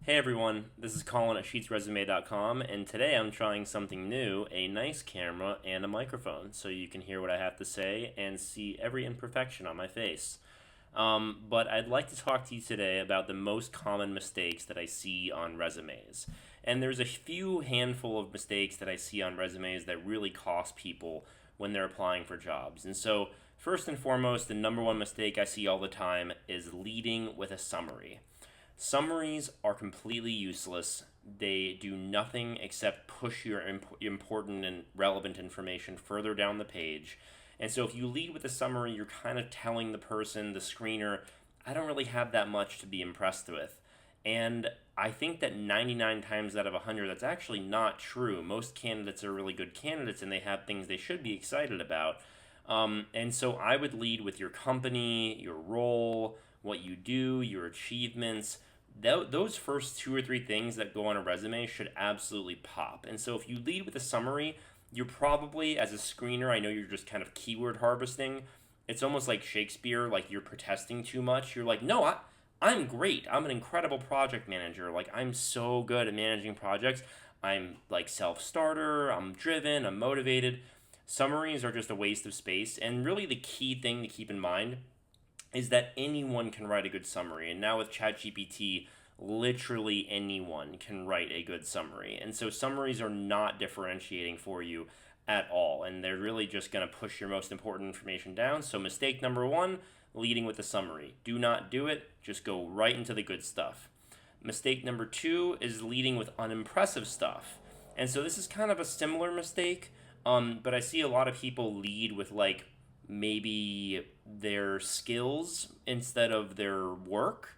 Hey everyone, this is Colin at sheetsresume.com, and today I'm trying something new, a nice camera and a microphone, so you can hear what I have to say and see every imperfection on my face. But I'd like to talk to you today about the most common mistakes that I see on resumes. And there's a few handful of mistakes that I see on resumes that really cost people when they're applying for jobs. And so, first and foremost, the number one mistake I see all the time is leading with a summary. Summaries are completely useless. They do nothing except push your important and relevant information further down the page. And so if you lead with a summary, you're kind of telling the person, the screener, I don't really have that much to be impressed with. And I think that 99 times out of 100, that's actually not true. Most candidates are really good candidates and they have things they should be excited about. And so I would lead with your company, your role, what you do, your achievements. Those first two or three things that go on a resume should absolutely pop. And so if you lead with a summary, you're probably, as a screener, I know you're just kind of keyword harvesting. It's almost like Shakespeare, like you're protesting too much. You're like, no, I'm great. I'm an incredible project manager. Like, I'm so good at managing projects. I'm like self-starter, I'm driven, I'm motivated. Summaries are just a waste of space. And really, the key thing to keep in mind is that anyone can write a good summary. And now with ChatGPT, literally anyone can write a good summary. And so summaries are not differentiating for you at all. And they're really just going to push your most important information down. So mistake number one, leading with a summary. Do not do it. Just go right into the good stuff. Mistake number two is leading with unimpressive stuff. And so this is kind of a similar mistake, but I see a lot of people lead with like maybe their skills instead of their work.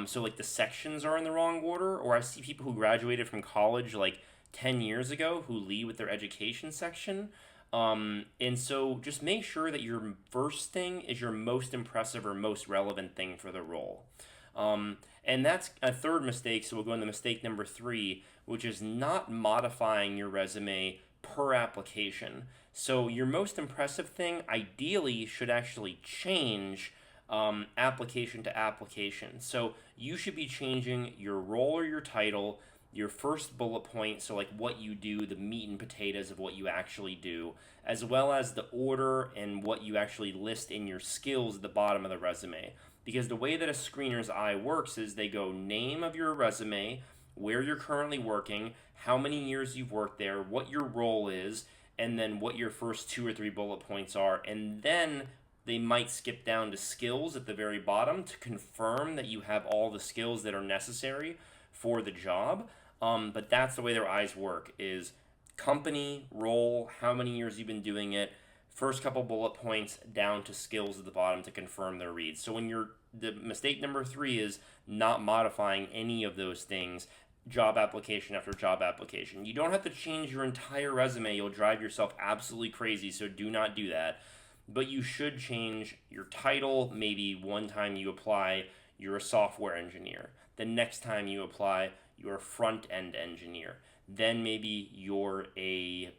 So like the sections are in the wrong order, or I see people who graduated from college like 10 years ago who lead with their education section. And so just make sure that your first thing is your most impressive or most relevant thing for the role. And that's a third mistake, so we'll go into mistake number three, which is not modifying your resume per application. So your most impressive thing ideally should actually change application to application. So you should be changing your role or your title, your first bullet point, so like what you do, the meat and potatoes of what you actually do, as well as the order and what you actually list in your skills at the bottom of the resume. Because the way that a screener's eye works is they go name of your resume, where you're currently working, how many years you've worked there, what your role is, and then what your first two or three bullet points are. And then they might skip down to skills at the very bottom to confirm that you have all the skills that are necessary for the job. But that's the way their eyes work, is company, role, how many years you've been doing it, first couple bullet points down to skills at the bottom to confirm their reads. So the mistake number three is not modifying any of those things, job application after job application. You don't have to change your entire resume. You'll drive yourself absolutely crazy, so do not do that. But you should change your title. Maybe one time you apply, you're a software engineer. The next time you apply, you're a front-end engineer. Then maybe you're a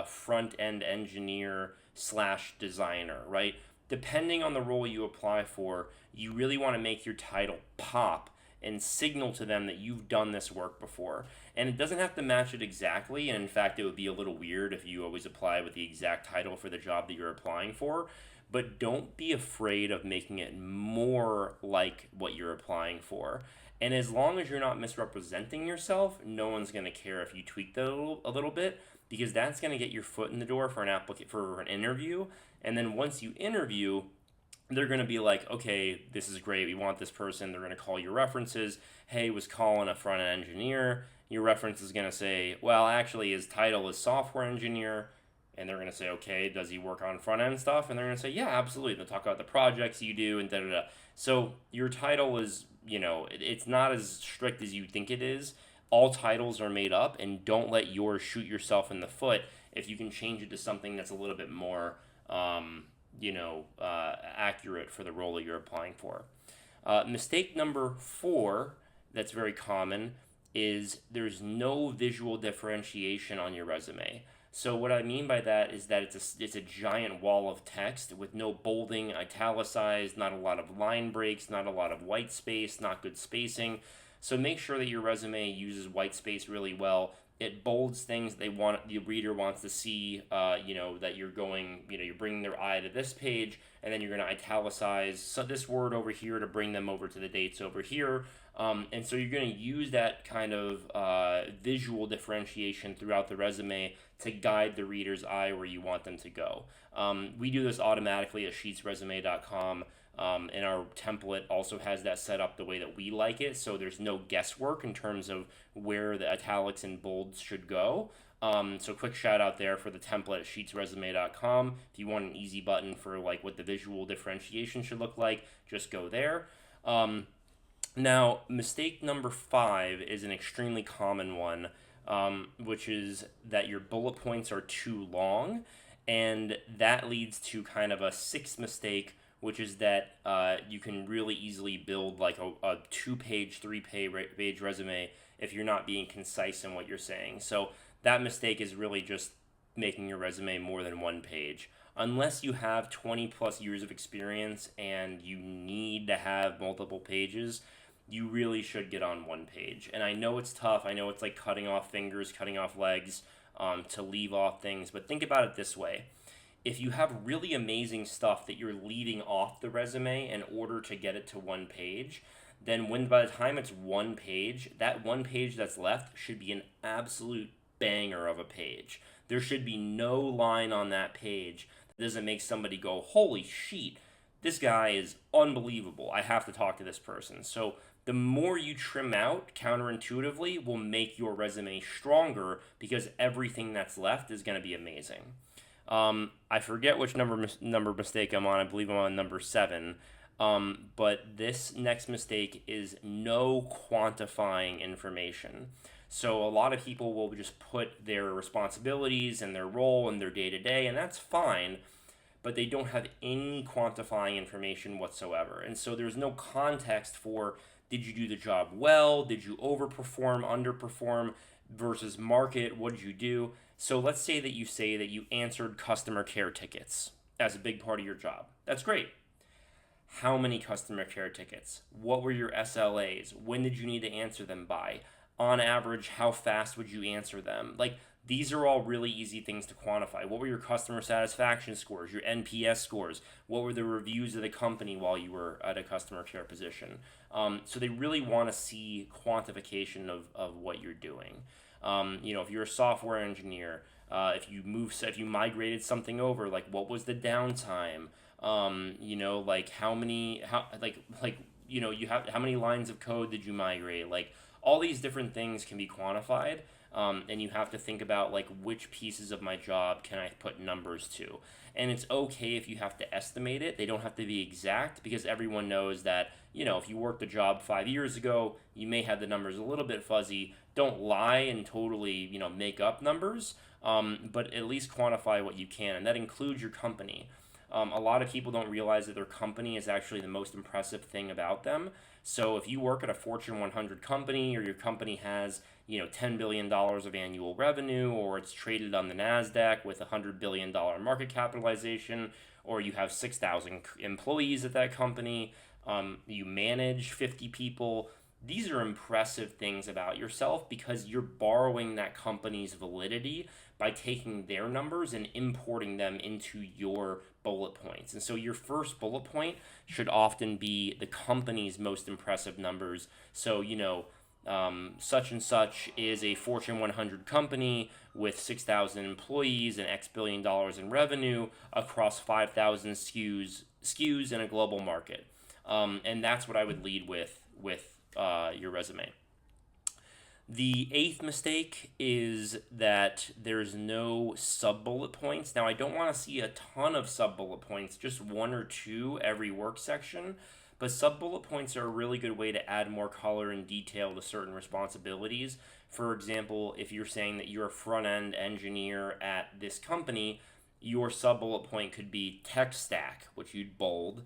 front-end engineer / designer, right? Depending on the role you apply for, you really want to make your title pop and signal to them that you've done this work before. And it doesn't have to match it exactly. And in fact, it would be a little weird if you always apply with the exact title for the job that you're applying for. But don't be afraid of making it more like what you're applying for. And as long as you're not misrepresenting yourself, no one's going to care if you tweak that a little bit, because that's going to get your foot in the door for an interview. And then once you interview, they're going to be like, okay, this is great. We want this person. They're going to call your references. Hey, was Colin a front-end engineer? Your reference is going to say, well, actually, his title is software engineer. And they're going to say, okay, does he work on front-end stuff? And they're going to say, yeah, absolutely. They'll talk about the projects you do and da-da-da. So your title is, it's not as strict as you think it is. All titles are made up, and don't let yours shoot yourself in the foot if you can change it to something that's a little bit more accurate for the role that you're applying for. Mistake number four that's very common is there's no visual differentiation on your resume. So what I mean by that is that it's a giant wall of text with no bolding, italicized, not a lot of line breaks, not a lot of white space, not good spacing. So make sure that your resume uses white space really well. It bolds things the reader wants to see. That you're bringing their eye to this page, and then you're going to italicize this word over here to bring them over to the dates over here. And so you're going to use that kind of visual differentiation throughout the resume to guide the reader's eye where you want them to go. We do this automatically at sheetsresume.com. And our template also has that set up the way that we like it, so there's no guesswork in terms of where the italics and bolds should go. So quick shout out there for the template at sheetsresume.com. If you want an easy button for like what the visual differentiation should look like, just go there. Now, mistake number 5 is an extremely common one, which is that your bullet points are too long, and that leads to kind of a 6th mistake, which is that you can really easily build like a 2-page, 3-page resume if you're not being concise in what you're saying. So that mistake is really just making your resume more than 1 page. Unless you have 20 plus years of experience and you need to have multiple pages, you really should get on 1 page. And I know it's tough. I know it's like cutting off fingers, cutting off legs to leave off things. But think about it this way. If you have really amazing stuff that you're leaving off the resume in order to get it to 1 page, then by the time it's 1 page, that 1 page that's left should be an absolute banger of a page. There should be no line on that page that doesn't make somebody go, holy shit, this guy is unbelievable. I have to talk to this person. So the more you trim out counterintuitively will make your resume stronger because everything that's left is going to be amazing. I forget which number mistake I'm on. I believe I'm on number 7. But this next mistake is no quantifying information. So a lot of people will just put their responsibilities and their role and their day-to-day, and that's fine, but they don't have any quantifying information whatsoever. And so there's no context for, did you do the job well? Did you overperform, underperform versus market? What did you do? So let's say that you answered customer care tickets as a big part of your job. That's great. How many customer care tickets? What were your SLAs? When did you need to answer them by? On average, how fast would you answer them? Like, these are all really easy things to quantify. What were your customer satisfaction scores, your NPS scores? What were the reviews of the company while you were at a customer care position? So they really want to see quantification of what you're doing. If you're a software engineer, if you migrated something over, like what was the downtime? How many lines of code did you migrate? Like, all these different things can be quantified, and you have to think about like which pieces of my job can I put numbers to. And it's okay if you have to estimate it. They don't have to be exact because everyone knows that, if you worked a job 5 years ago, you may have the numbers a little bit fuzzy. Don't lie and totally, make up numbers, but at least quantify what you can, and that includes your company. A lot of people don't realize that their company is actually the most impressive thing about them. So if you work at a Fortune 100 company, or your company has, $10 billion of annual revenue, or it's traded on the NASDAQ with a $100 billion market capitalization, or you have 6,000 employees at that company, you manage 50 people, these are impressive things about yourself because you're borrowing that company's validity by taking their numbers and importing them into your bullet points. And so your first bullet point should often be the company's most impressive numbers. So, such and such is a Fortune 100 company with 6,000 employees and X billion dollars in revenue across 5,000 SKUs in a global market. And that's what I would lead with your resume. The 8th mistake is that there's no sub-bullet points. Now, I don't want to see a ton of sub-bullet points, just 1 or 2 every work section, but sub-bullet points are a really good way to add more color and detail to certain responsibilities. For example, if you're saying that you're a front-end engineer at this company, your sub-bullet point could be tech stack, which you'd bold,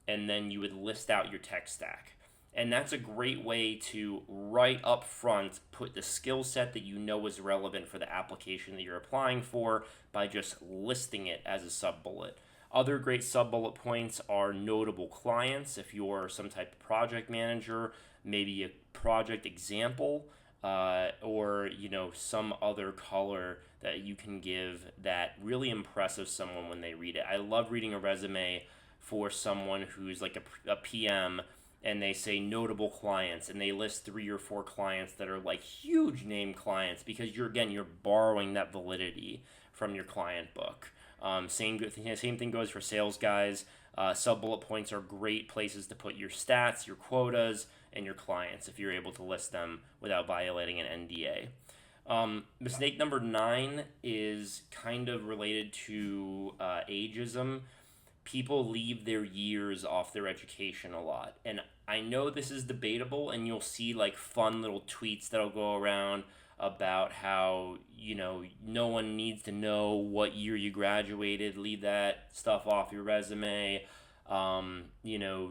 and then you would list out your tech stack. And that's a great way to, right up front, put the skill set that you know is relevant for the application that you're applying for by just listing it as a sub-bullet. Other great sub-bullet points are notable clients. If you're some type of project manager, maybe you project example or some other color that you can give that really impresses someone when they read it. I love reading a resume for someone who's like a PM, and they say notable clients, and they list 3 or 4 clients that are like huge name clients, because you're borrowing that validity from your client book. Same thing goes for sales guys. Sub-bullet points are great places to put your stats, your quotas, and your clients if you're able to list them without violating an NDA. Mistake number 9 is kind of related to ageism. People leave their years off their education a lot. And I know this is debatable, and you'll see like fun little tweets that'll go around about how, no one needs to know what year you graduated, leave that stuff off your resume,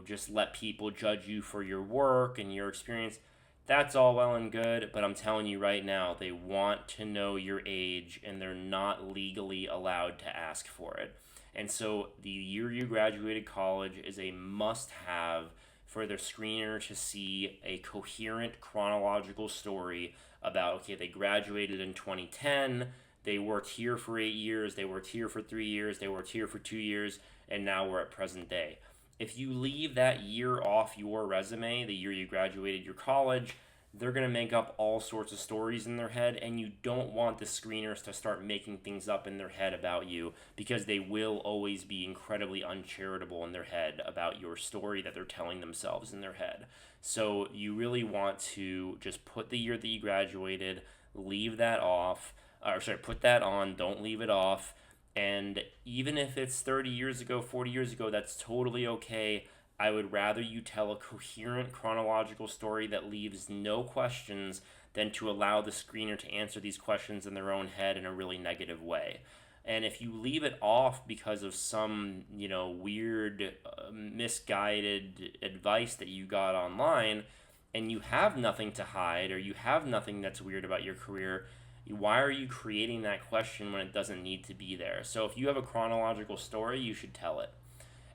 just let people judge you for your work and your experience. That's all well and good, but I'm telling you right now, they want to know your age, and they're not legally allowed to ask for it. And so the year you graduated college is a must-have for the screener to see a coherent chronological story about, okay, they graduated in 2010, they worked here for 8 years, they worked here for 3 years, they worked here for 2 years, and now we're at present day. If you leave that year off your resume, the year you graduated your college, they're going to make up all sorts of stories in their head, and you don't want the screeners to start making things up in their head about you, because they will always be incredibly uncharitable in their head about your story that they're telling themselves in their head. So you really want to just put the year that you graduated, leave that off, put that on, don't leave it off. And even if it's 30 years ago, 40 years ago, that's totally okay. I would rather you tell a coherent chronological story that leaves no questions than to allow the screener to answer these questions in their own head in a really negative way. And if you leave it off because of some, weird, misguided advice that you got online, and you have nothing to hide, or you have nothing that's weird about your career, why are you creating that question when it doesn't need to be there? So if you have a chronological story, you should tell it.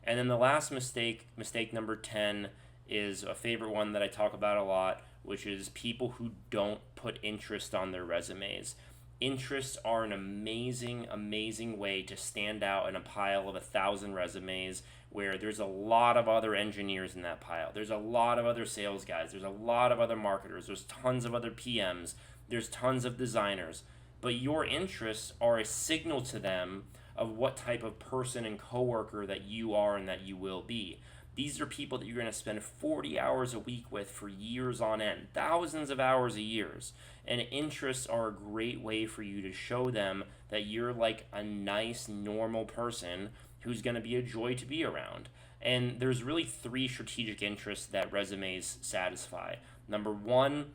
And then the last mistake number 10, is a favorite one that I talk about a lot, which is people who don't put interest on their resumes. Interests are an amazing, amazing way to stand out in a pile of 1,000 resumes where there's a lot of other engineers in that pile. There's a lot of other sales guys. There's a lot of other marketers. There's tons of other PMs. There's tons of designers. But your interests are a signal to them of what type of person and coworker that you are and that you will be. These are people that you're going to spend 40 hours a week with for years on end, thousands of hours a year. And interests are a great way for you to show them that you're like a nice, normal person who's going to be a joy to be around. And there's really 3 strategic interests that resumes satisfy. Number 1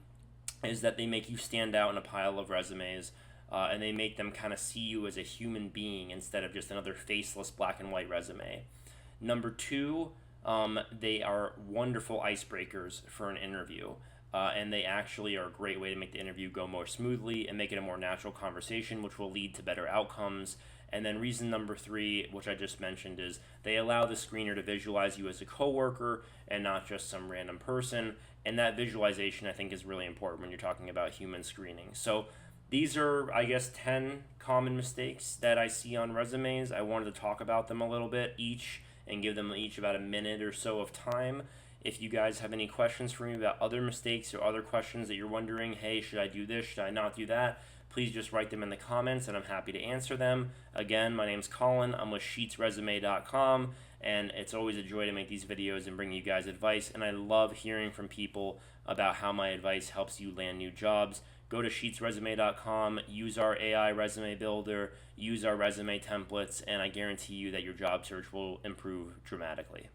is that they make you stand out in a pile of resumes. And they make them kind of see you as a human being instead of just another faceless black and white resume. Number 2, they are wonderful icebreakers for an interview. And they actually are a great way to make the interview go more smoothly and make it a more natural conversation, which will lead to better outcomes. And then reason number 3, which I just mentioned, is they allow the screener to visualize you as a coworker and not just some random person. And that visualization, I think, is really important when you're talking about human screening. So these are, I guess, 10 common mistakes that I see on resumes. I wanted to talk about them a little bit each and give them each about a minute or so of time. If you guys have any questions for me about other mistakes or other questions that you're wondering, hey, should I do this, should I not do that, please just write them in the comments and I'm happy to answer them. Again, my name's Colin. I'm with sheetsresume.com, and it's always a joy to make these videos and bring you guys advice. And I love hearing from people about how my advice helps you land new jobs. Go to sheetsresume.com, use our AI resume builder, use our resume templates, and I guarantee you that your job search will improve dramatically.